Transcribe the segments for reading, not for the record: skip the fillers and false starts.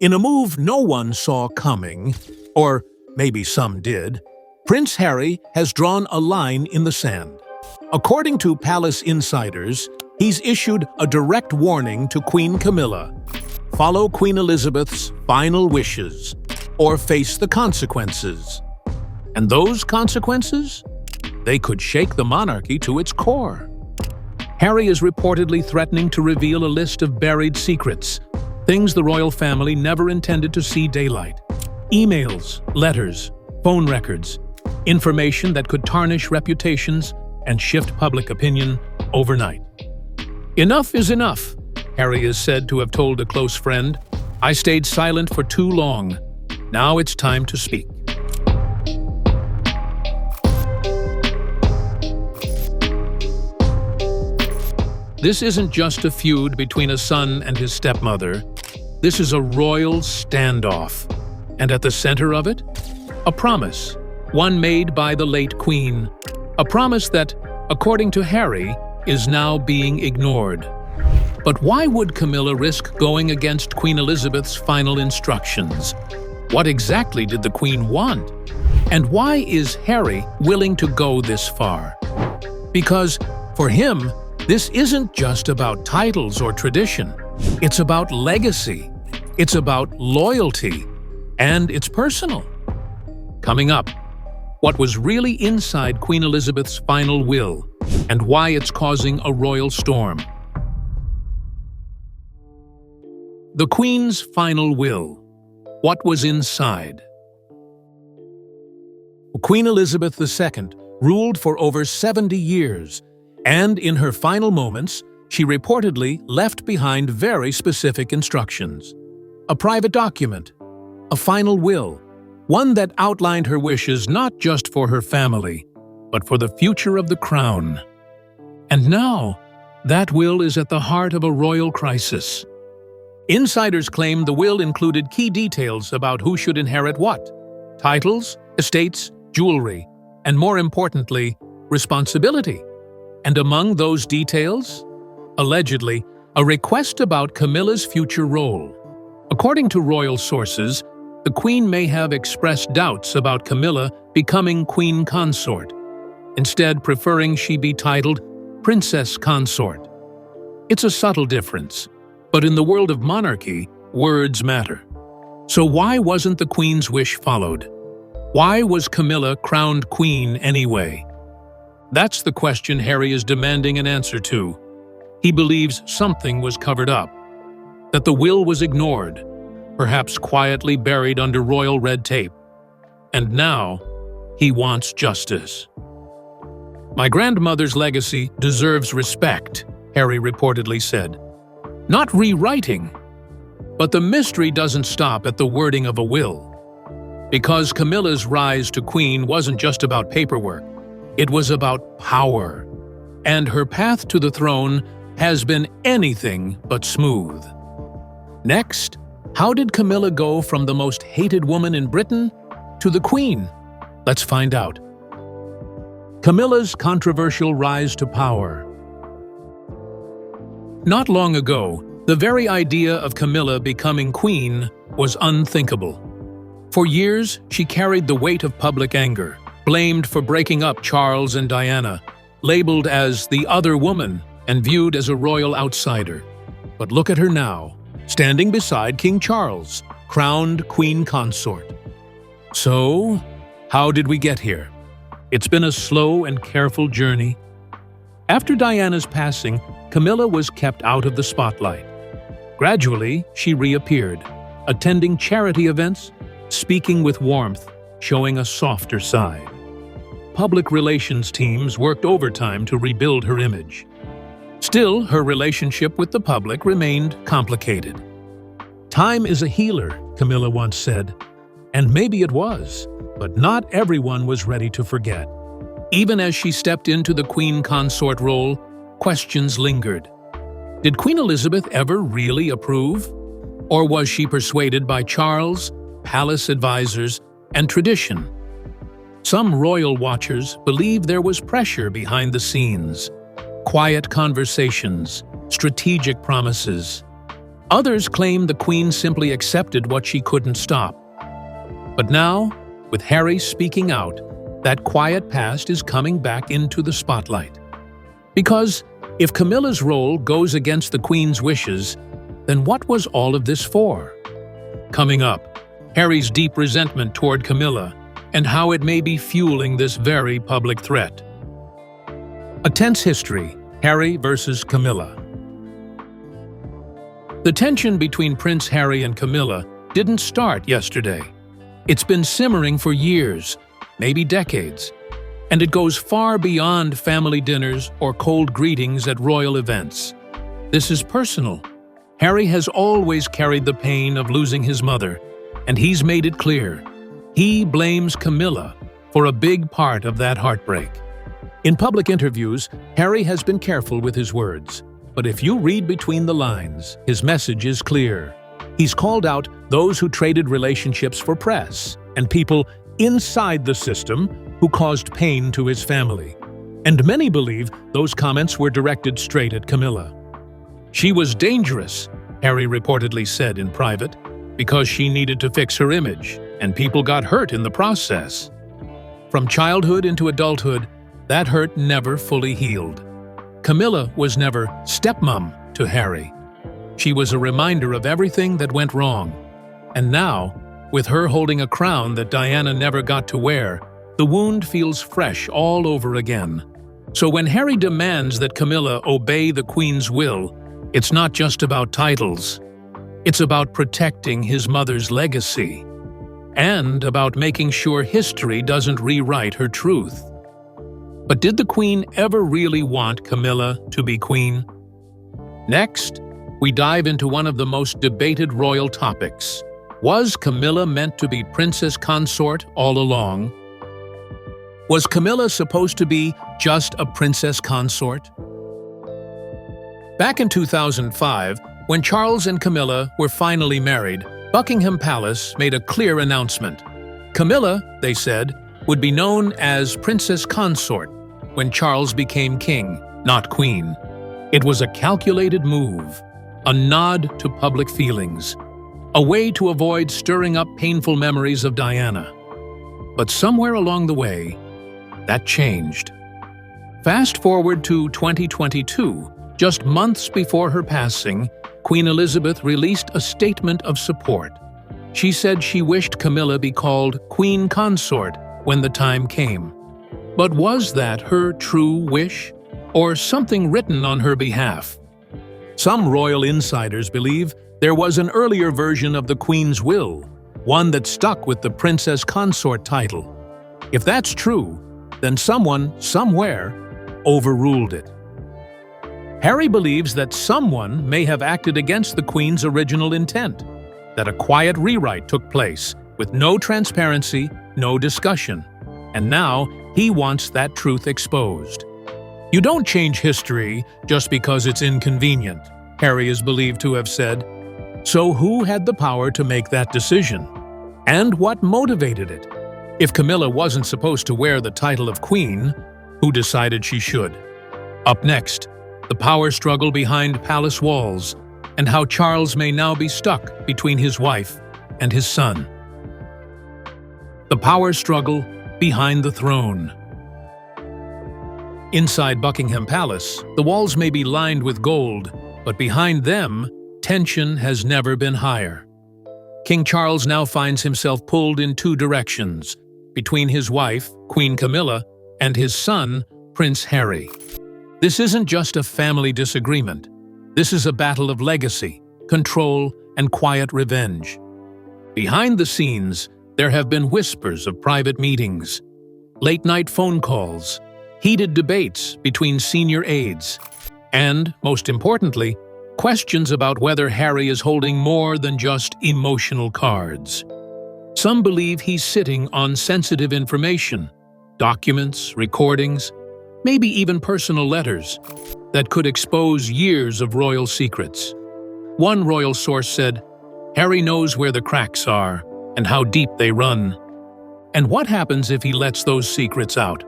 In a move no one saw coming, or maybe some did, Prince Harry has drawn a line in the sand. According to palace insiders, he's issued a direct warning to Queen Camilla: follow Queen Elizabeth's final wishes, or face the consequences. And those consequences? They could shake the monarchy to its core. Harry is reportedly threatening to reveal a list of buried secrets, things the royal family never intended to see daylight. Emails, letters, phone records, information that could tarnish reputations and shift public opinion overnight. Enough is enough, Harry is said to have told a close friend. I stayed silent for too long. Now it's time to speak. This isn't just a feud between a son and his stepmother. This is a royal standoff. And at the center of it, a promise, one made by the late Queen. A promise that, according to Harry, is now being ignored. But why would Camilla risk going against Queen Elizabeth's final instructions? What exactly did the Queen want? And why is Harry willing to go this far? Because, for him, this isn't just about titles or tradition. It's about legacy. It's about loyalty. And it's personal. Coming up, what was really inside Queen Elizabeth's final will, and why it's causing a royal storm. The Queen's final will. What was inside? Queen Elizabeth II ruled for over 70 years, and in her final moments, she reportedly left behind very specific instructions. A private document, a final will, one that outlined her wishes not just for her family, but for the future of the crown. And now, that will is at the heart of a royal crisis. Insiders claim the will included key details about who should inherit what: titles, estates, jewelry, and more importantly, responsibility. And among those details, allegedly, a request about Camilla's future role. According to royal sources, the Queen may have expressed doubts about Camilla becoming Queen Consort, instead preferring she be titled Princess Consort. It's a subtle difference, but in the world of monarchy, words matter. So why wasn't the Queen's wish followed? Why was Camilla crowned Queen anyway? That's the question Harry is demanding an answer to. He believes something was covered up, that the will was ignored, perhaps quietly buried under royal red tape. And now, he wants justice. My grandmother's legacy deserves respect, Harry reportedly said. Not rewriting. But the mystery doesn't stop at the wording of a will. Because Camilla's rise to queen wasn't just about paperwork. It was about power. And her path to the throne has been anything but smooth. Next, how did Camilla go from the most hated woman in Britain to the Queen? Let's find out. Camilla's controversial rise to power. Not long ago, the very idea of Camilla becoming queen was unthinkable. For years, she carried the weight of public anger, blamed for breaking up Charles and Diana, labeled as the other woman and viewed as a royal outsider. But look at her now, standing beside King Charles, crowned Queen Consort. So, how did we get here? It's been a slow and careful journey. After Diana's passing, Camilla was kept out of the spotlight. Gradually, she reappeared, attending charity events, speaking with warmth, showing a softer side. Public relations teams worked overtime to rebuild her image. Still, her relationship with the public remained complicated. Time is a healer, Camilla once said. And maybe it was, but not everyone was ready to forget. Even as she stepped into the Queen Consort role, questions lingered. Did Queen Elizabeth ever really approve? Or was she persuaded by Charles, palace advisors, and tradition? Some royal watchers believe there was pressure behind the scenes, quiet conversations, strategic promises. Others claim the Queen simply accepted what she couldn't stop. But now, with Harry speaking out, that quiet past is coming back into the spotlight. Because if Camilla's role goes against the Queen's wishes, then what was all of this for? Coming up, Harry's deep resentment toward Camilla and how it may be fueling this very public threat. A tense history, Harry versus Camilla. The tension between Prince Harry and Camilla didn't start yesterday. It's been simmering for years, maybe decades, and it goes far beyond family dinners or cold greetings at royal events. This is personal. Harry has always carried the pain of losing his mother, and he's made it clear. He blames Camilla for a big part of that heartbreak. In public interviews, Harry has been careful with his words, but if you read between the lines, his message is clear. He's called out those who traded relationships for press and people inside the system who caused pain to his family. And many believe those comments were directed straight at Camilla. She was dangerous, Harry reportedly said in private, because she needed to fix her image, and people got hurt in the process. From childhood into adulthood, that hurt never fully healed. Camilla was never stepmom to Harry. She was a reminder of everything that went wrong. And now, with her holding a crown that Diana never got to wear, the wound feels fresh all over again. So when Harry demands that Camilla obey the Queen's will, it's not just about titles. It's about protecting his mother's legacy, and about making sure history doesn't rewrite her truth. But did the Queen ever really want Camilla to be queen? Next, we dive into one of the most debated royal topics. Was Camilla meant to be princess consort all along? Was Camilla supposed to be just a princess consort? Back in 2005, when Charles and Camilla were finally married, Buckingham Palace made a clear announcement. Camilla, they said, would be known as Princess Consort when Charles became king, not queen. It was a calculated move, a nod to public feelings, a way to avoid stirring up painful memories of Diana. But somewhere along the way, that changed. Fast forward to 2022, just months before her passing, Queen Elizabeth released a statement of support. She said she wished Camilla be called Queen Consort when the time came. But was that her true wish, or something written on her behalf? Some royal insiders believe there was an earlier version of the Queen's will, one that stuck with the Princess Consort title. If that's true, then someone, somewhere, overruled it. Harry believes that someone may have acted against the Queen's original intent, that a quiet rewrite took place, with no transparency, no discussion, and now he wants that truth exposed. You don't change history just because it's inconvenient, Harry is believed to have said. So who had the power to make that decision? And what motivated it? If Camilla wasn't supposed to wear the title of Queen, who decided she should? Up next, the power struggle behind palace walls, and how Charles may now be stuck between his wife and his son. The power struggle behind the throne. Inside Buckingham Palace, the walls may be lined with gold, but behind them, tension has never been higher. King Charles now finds himself pulled in two directions, between his wife, Queen Camilla, and his son, Prince Harry. This isn't just a family disagreement. This is a battle of legacy, control, and quiet revenge. Behind the scenes, there have been whispers of private meetings, late-night phone calls, heated debates between senior aides, and, most importantly, questions about whether Harry is holding more than just emotional cards. Some believe he's sitting on sensitive information, documents, recordings, maybe even personal letters, that could expose years of royal secrets. One royal source said, "Harry knows where the cracks are and how deep they run." And what happens if he lets those secrets out?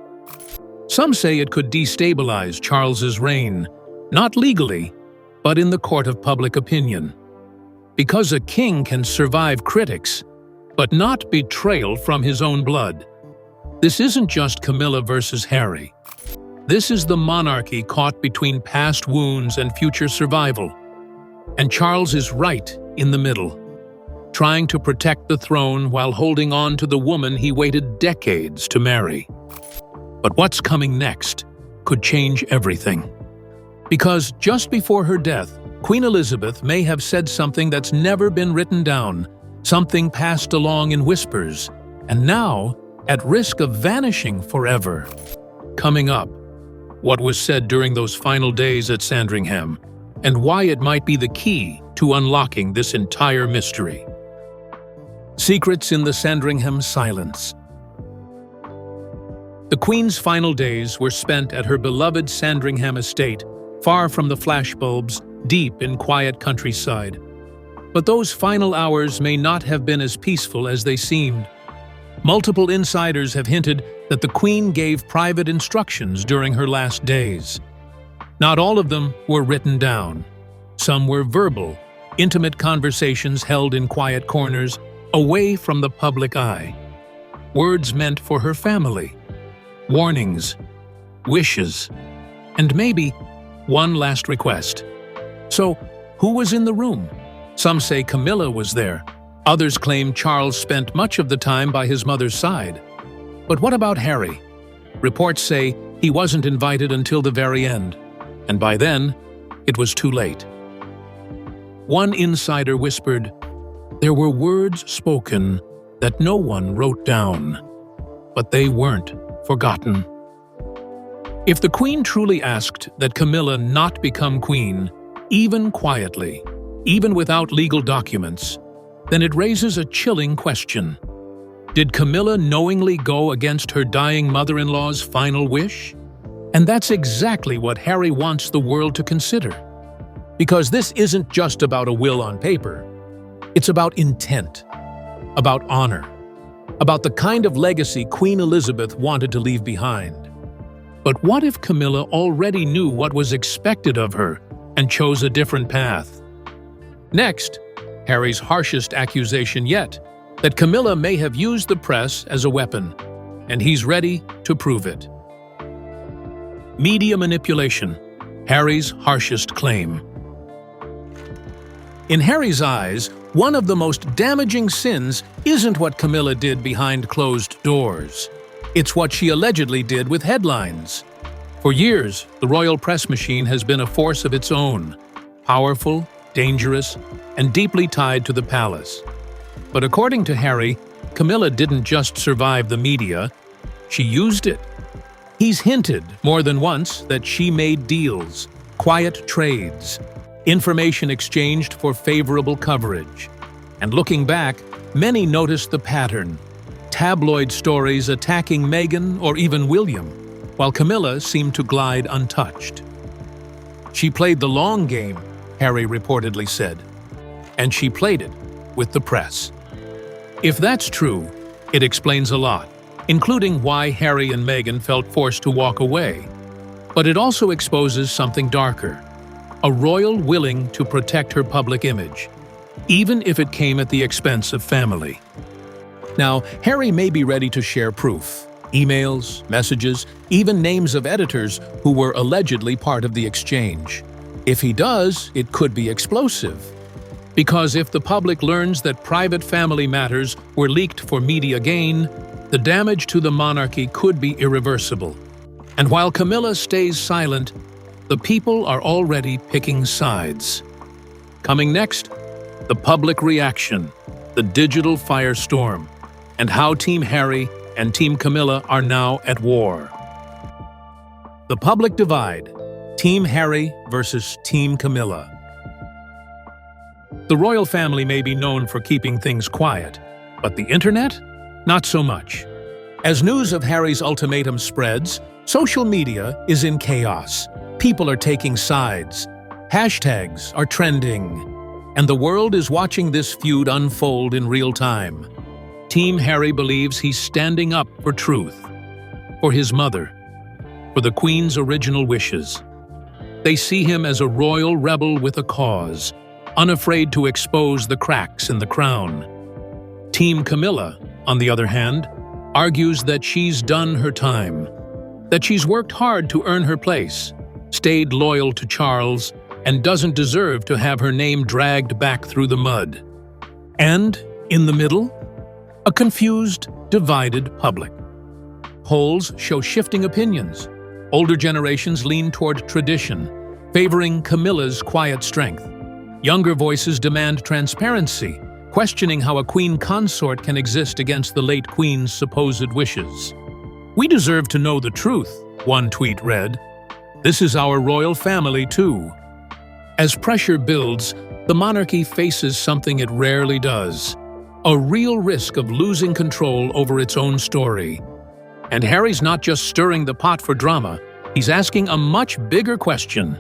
Some say it could destabilize Charles's reign, not legally, but in the court of public opinion. Because a king can survive critics, but not betrayal from his own blood. This isn't just Camilla versus Harry. This is the monarchy caught between past wounds and future survival. And Charles is right in the middle, trying to protect the throne while holding on to the woman he waited decades to marry. But what's coming next could change everything. Because just before her death, Queen Elizabeth may have said something that's never been written down, something passed along in whispers, and now at risk of vanishing forever. Coming up, what was said during those final days at Sandringham, and why it might be the key to unlocking this entire mystery. Secrets in the Sandringham silence. The Queen's final days were spent at her beloved Sandringham estate, far from the flashbulbs, deep in quiet countryside. But those final hours may not have been as peaceful as they seemed. Multiple insiders have hinted that the Queen gave private instructions during her last days. Not all of them were written down. Some were verbal, intimate conversations held in quiet corners, away from the public eye. Words meant for her family. Warnings, wishes, and maybe one last request. So, who was in the room? Some say Camilla was there. Others claim Charles spent much of the time by his mother's side. But what about Harry? Reports say he wasn't invited until the very end, and by then, it was too late. One insider whispered, "There were words spoken that no one wrote down, but they weren't forgotten." If the Queen truly asked that Camilla not become queen, even quietly, even without legal documents, then it raises a chilling question. Did Camilla knowingly go against her dying mother-in-law's final wish? And that's exactly what Harry wants the world to consider. Because this isn't just about a will on paper. It's about intent, about honor, about the kind of legacy Queen Elizabeth wanted to leave behind. But what if Camilla already knew what was expected of her and chose a different path? Next, Harry's harshest accusation yet, that Camilla may have used the press as a weapon, and he's ready to prove it. Media manipulation, Harry's harshest claim. In Harry's eyes, one of the most damaging sins isn't what Camilla did behind closed doors. It's what she allegedly did with headlines. For years, the royal press machine has been a force of its own, powerful, dangerous, and deeply tied to the palace. But according to Harry, Camilla didn't just survive the media, she used it. He's hinted more than once that she made deals, quiet trades, information exchanged for favorable coverage. And looking back, many noticed the pattern. Tabloid stories attacking Meghan or even William, while Camilla seemed to glide untouched. She played the long game, Harry reportedly said, and she played it with the press. If that's true, it explains a lot, including why Harry and Meghan felt forced to walk away. But it also exposes something darker, a royal willing to protect her public image, even if it came at the expense of family. Now, Harry may be ready to share proof, emails, messages, even names of editors who were allegedly part of the exchange. If he does, it could be explosive. Because if the public learns that private family matters were leaked for media gain, the damage to the monarchy could be irreversible. And while Camilla stays silent, the people are already picking sides. Coming next, the public reaction, the digital firestorm, and how Team Harry and Team Camilla are now at war. The public divide, Team Harry versus Team Camilla. The royal family may be known for keeping things quiet, but the internet? Not so much. As news of Harry's ultimatum spreads, social media is in chaos. People are taking sides. Hashtags are trending. And the world is watching this feud unfold in real time. Team Harry believes he's standing up for truth, for his mother, for the Queen's original wishes. They see him as a royal rebel with a cause, unafraid to expose the cracks in the crown. Team Camilla, on the other hand, argues that she's done her time, that she's worked hard to earn her place, stayed loyal to Charles, and doesn't deserve to have her name dragged back through the mud. And, in the middle, a confused, divided public. Polls show shifting opinions. Older generations lean toward tradition, favoring Camilla's quiet strength. Younger voices demand transparency, questioning how a queen consort can exist against the late queen's supposed wishes. "We deserve to know the truth," one tweet read. "This is our royal family, too." As pressure builds, the monarchy faces something it rarely does: a real risk of losing control over its own story. And Harry's not just stirring the pot for drama, he's asking a much bigger question.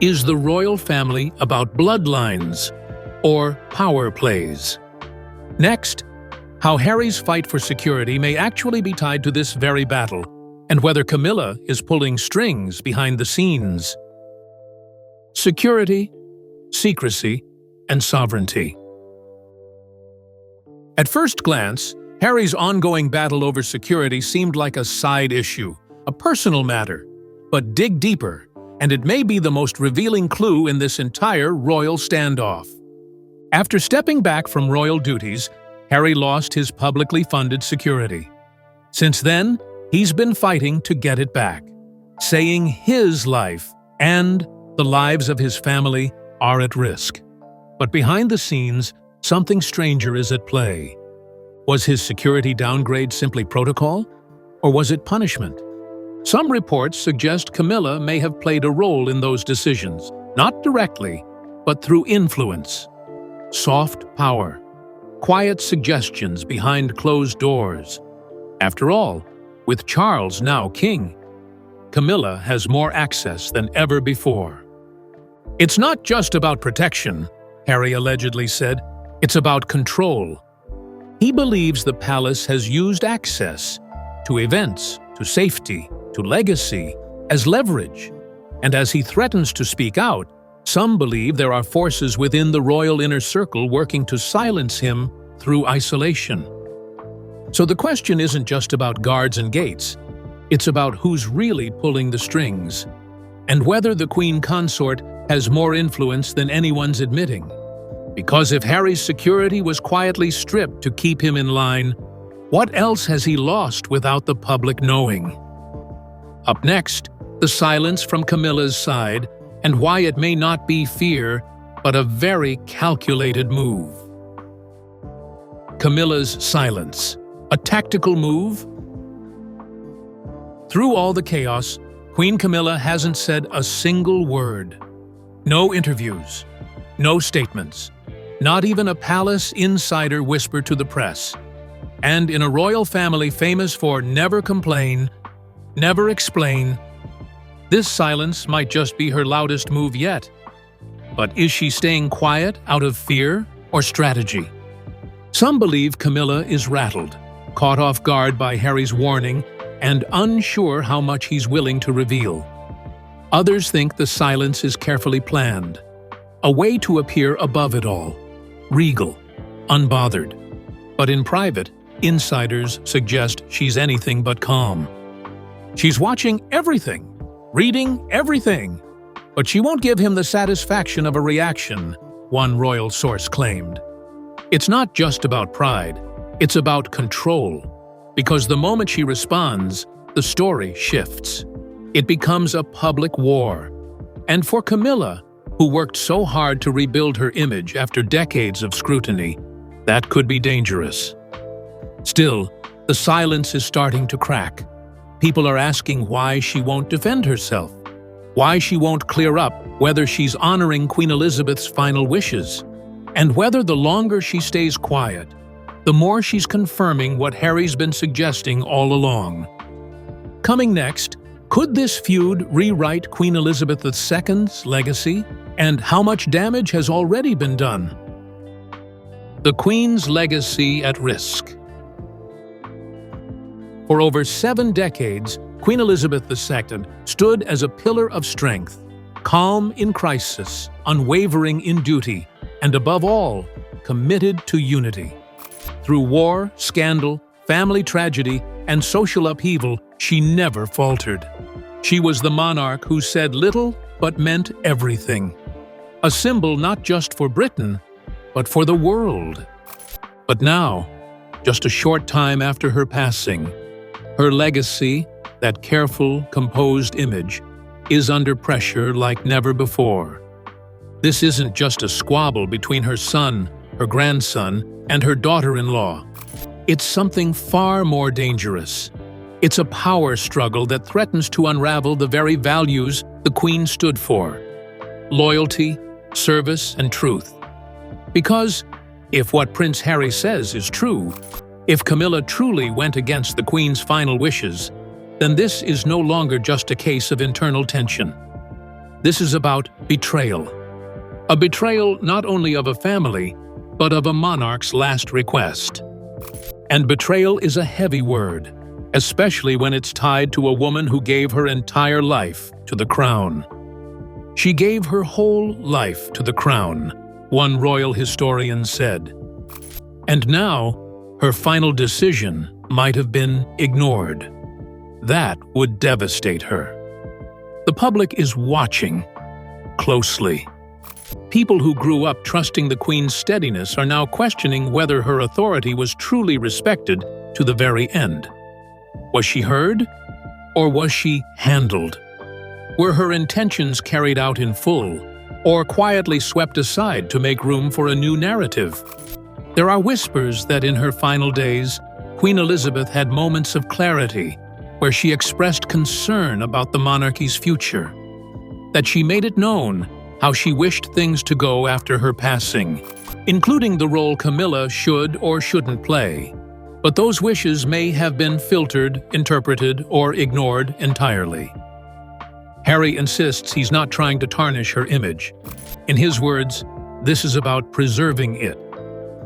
Is the royal family about bloodlines or power plays? Next, how Harry's fight for security may actually be tied to this very battle, and whether Camilla is pulling strings behind the scenes. Security, secrecy, and sovereignty. At first glance, Harry's ongoing battle over security seemed like a side issue, a personal matter. But dig deeper, and it may be the most revealing clue in this entire royal standoff. After stepping back from royal duties, Harry lost his publicly funded security. Since then, he's been fighting to get it back, saying his life and the lives of his family are at risk. But behind the scenes, something stranger is at play. Was his security downgrade simply protocol, or was it punishment? Some reports suggest Camilla may have played a role in those decisions, not directly, but through influence. Soft power, quiet suggestions behind closed doors. After all, with Charles now king, Camilla has more access than ever before. "It's not just about protection," Harry allegedly said. "It's about control." He believes the palace has used access to events, to safety, to legacy, as leverage. And as he threatens to speak out, some believe there are forces within the royal inner circle working to silence him through isolation. So the question isn't just about guards and gates. It's about who's really pulling the strings, and whether the queen consort has more influence than anyone's admitting. Because if Harry's security was quietly stripped to keep him in line, what else has he lost without the public knowing? Up next, the silence from Camilla's side and why it may not be fear, but a very calculated move. Camilla's silence, a tactical move? Through all the chaos, Queen Camilla hasn't said a single word. No interviews, no statements, not even a palace insider whisper to the press. And in a royal family famous for never complain, never explain, this silence might just be her loudest move yet. But is she staying quiet out of fear or strategy? Some believe Camilla is rattled, caught off guard by Harry's warning, and unsure how much he's willing to reveal. Others think the silence is carefully planned, a way to appear above it all, regal, unbothered. But in private, insiders suggest she's anything but calm. She's watching everything, reading everything, but she won't give him the satisfaction of a reaction, one royal source claimed. It's not just about pride, it's about control, because the moment she responds, the story shifts. It becomes a public war. And for Camilla, who worked so hard to rebuild her image after decades of scrutiny, that could be dangerous. Still, the silence is starting to crack. People are asking why she won't defend herself, why she won't clear up whether she's honoring Queen Elizabeth's final wishes, and whether the longer she stays quiet, the more she's confirming what Harry's been suggesting all along. Coming next, could this feud rewrite Queen Elizabeth II's legacy? And how much damage has already been done? The Queen's legacy at risk. For over 7 decades, Queen Elizabeth II stood as a pillar of strength, calm in crisis, unwavering in duty, and above all, committed to unity. Through war, scandal, family tragedy, and social upheaval, she never faltered. She was the monarch who said little but meant everything. A symbol not just for Britain, but for the world. But now, just a short time after her passing, her legacy, that careful, composed image, is under pressure like never before. This isn't just a squabble between her son, her grandson, and her daughter-in-law. It's something far more dangerous. It's a power struggle that threatens to unravel the very values the Queen stood for: loyalty, service, and truth. Because if what Prince Harry says is true, if Camilla truly went against the Queen's final wishes, then this is no longer just a case of internal tension. This is about betrayal. A betrayal not only of a family, but of a monarch's last request. And betrayal is a heavy word, especially when it's tied to a woman who gave her entire life to the crown. She gave her whole life to the crown, one royal historian said. And now, her final decision might have been ignored. That would devastate her. The public is watching closely. People who grew up trusting the Queen's steadiness are now questioning whether her authority was truly respected to the very end. Was she heard? Or was she handled? Were her intentions carried out in full, or quietly swept aside to make room for a new narrative? There are whispers that in her final days, Queen Elizabeth had moments of clarity where she expressed concern about the monarchy's future, that she made it known how she wished things to go after her passing, including the role Camilla should or shouldn't play. But those wishes may have been filtered, interpreted, or ignored entirely. Harry insists he's not trying to tarnish her image. In his words, this is about preserving it,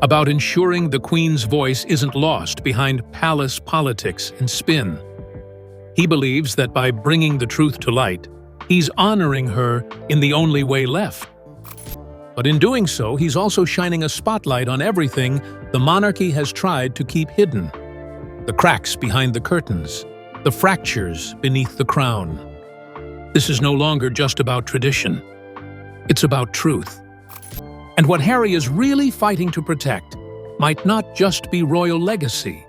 about ensuring the Queen's voice isn't lost behind palace politics and spin. He believes that by bringing the truth to light, he's honoring her in the only way left. But in doing so, he's also shining a spotlight on everything the monarchy has tried to keep hidden: the cracks behind the curtains, the fractures beneath the crown. This is no longer just about tradition. It's about truth. And what Harry is really fighting to protect might not just be royal legacy.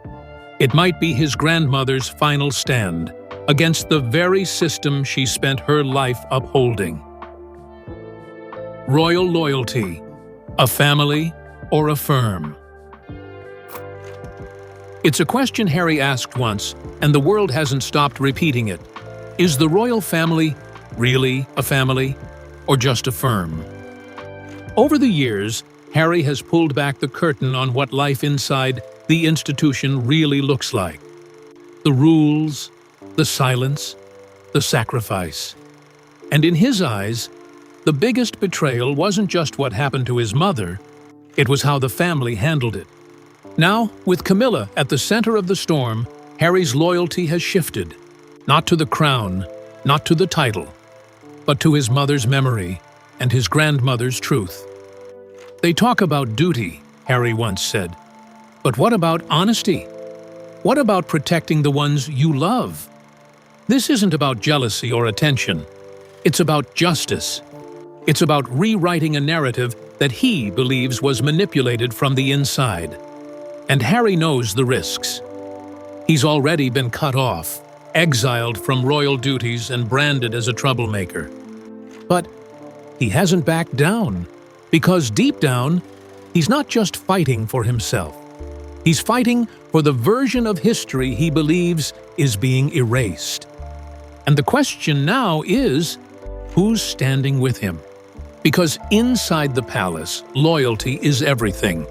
It might be his grandmother's final stand against the very system she spent her life upholding. Royal loyalty, a family or a firm? It's a question Harry asked once, and the world hasn't stopped repeating it. Is the royal family really a family, or just a firm? Over the years, Harry has pulled back the curtain on what life inside the institution really looks like. The rules, the silence, the sacrifice. And in his eyes, the biggest betrayal wasn't just what happened to his mother, it was how the family handled it. Now, with Camilla at the center of the storm, Harry's loyalty has shifted, not to the crown, not to the title, but to his mother's memory and his grandmother's truth. They talk about duty, Harry once said, but what about honesty? What about protecting the ones you love? This isn't about jealousy or attention. It's about justice. It's about rewriting a narrative that he believes was manipulated from the inside. And Harry knows the risks. He's already been cut off, exiled from royal duties and branded as a troublemaker. But he hasn't backed down, because deep down, he's not just fighting for himself. He's fighting for the version of history he believes is being erased. And the question now is, who's standing with him? Because inside the palace, loyalty is everything.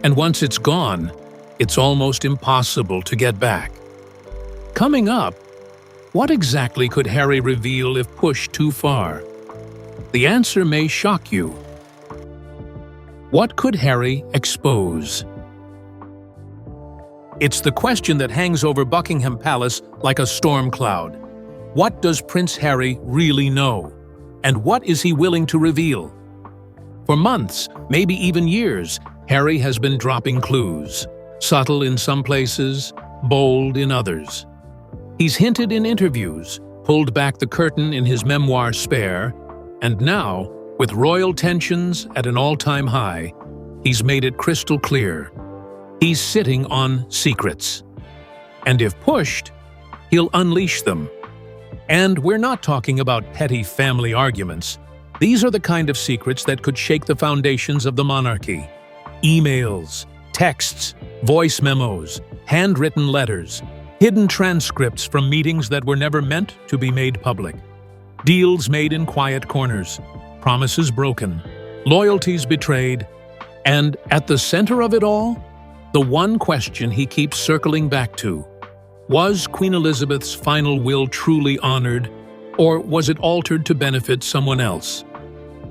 And once it's gone, it's almost impossible to get back. Coming up, what exactly could Harry reveal if pushed too far? The answer may shock you. What could Harry expose? It's the question that hangs over Buckingham Palace like a storm cloud. What does Prince Harry really know? And what is he willing to reveal? For months, maybe even years, Harry has been dropping clues, subtle in some places, bold in others. He's hinted in interviews, pulled back the curtain in his memoir Spare, and now, with royal tensions at an all-time high, he's made it crystal clear. He's sitting on secrets. And if pushed, he'll unleash them. And we're not talking about petty family arguments. These are the kind of secrets that could shake the foundations of the monarchy. Emails, texts, voice memos, handwritten letters, hidden transcripts from meetings that were never meant to be made public. Deals made in quiet corners, promises broken, loyalties betrayed, and at the center of it all, the one question he keeps circling back to: was Queen Elizabeth's final will truly honored, or was it altered to benefit someone else?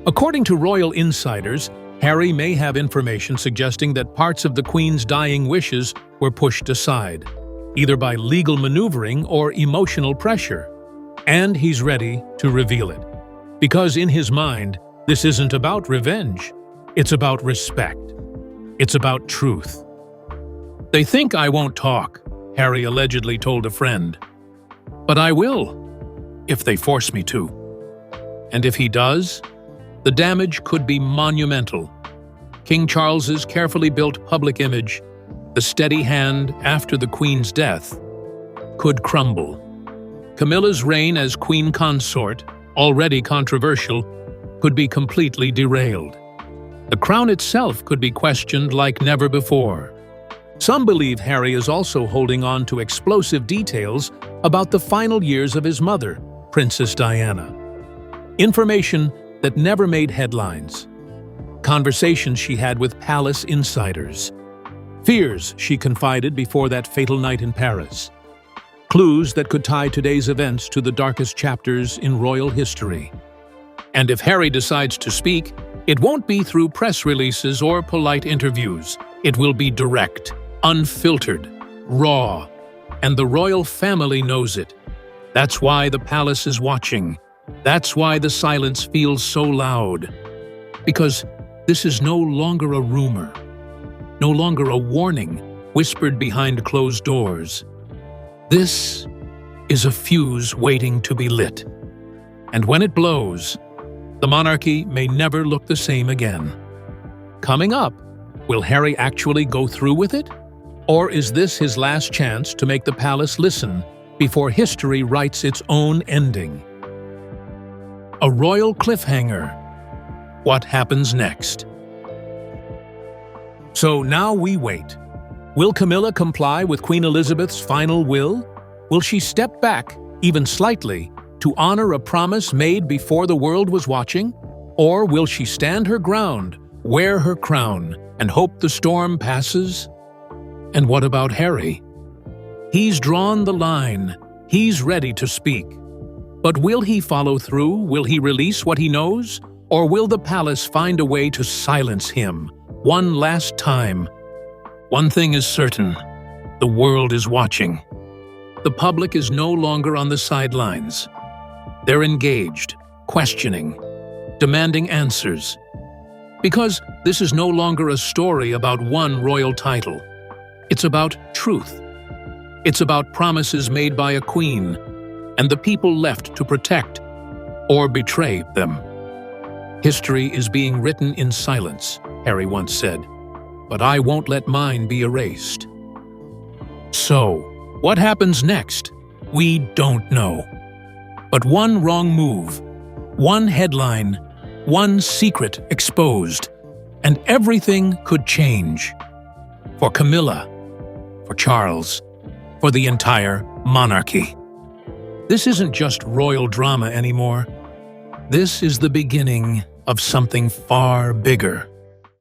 According to royal insiders, Harry may have information suggesting that parts of the Queen's dying wishes were pushed aside, either by legal maneuvering or emotional pressure. And he's ready to reveal it. Because in his mind, this isn't about revenge. It's about respect. It's about truth. "They think I won't talk," Harry allegedly told a friend. "But I will, if they force me to." And if he does, the damage could be monumental. King Charles's carefully built public image, the steady hand after the Queen's death, could crumble. Camilla's reign as Queen Consort, already controversial, could be completely derailed. The crown itself could be questioned like never before. Some believe Harry is also holding on to explosive details about the final years of his mother, Princess Diana. Information that never made headlines. Conversations she had with palace insiders. Fears she confided before that fatal night in Paris. Clues that could tie today's events to the darkest chapters in royal history. And if Harry decides to speak, it won't be through press releases or polite interviews. It will be direct, unfiltered, raw, and the royal family knows it. That's why the palace is watching. That's why the silence feels so loud. Because this is no longer a rumor, no longer a warning whispered behind closed doors. This is a fuse waiting to be lit. And when it blows, the monarchy may never look the same again. Coming up, will Harry actually go through with it? Or is this his last chance to make the palace listen before history writes its own ending? A royal cliffhanger. What happens next? So now we wait. Will Camilla comply with Queen Elizabeth's final will? Will she step back, even slightly, to honor a promise made before the world was watching? Or will she stand her ground, wear her crown, and hope the storm passes? And what about Harry? He's drawn the line. He's ready to speak. But will he follow through? Will he release what he knows? Or will the palace find a way to silence him one last time? One thing is certain. The world is watching. The public is no longer on the sidelines. They're engaged, questioning, demanding answers. Because this is no longer a story about one royal title. It's about truth. It's about promises made by a queen and the people left to protect or betray them. History is being written in silence, Harry once said, but I won't let mine be erased. So, what happens next? We don't know. But one wrong move, one headline, one secret exposed, and everything could change. For Camilla, for Charles, for the entire monarchy. This isn't just royal drama anymore. This is the beginning of something far bigger.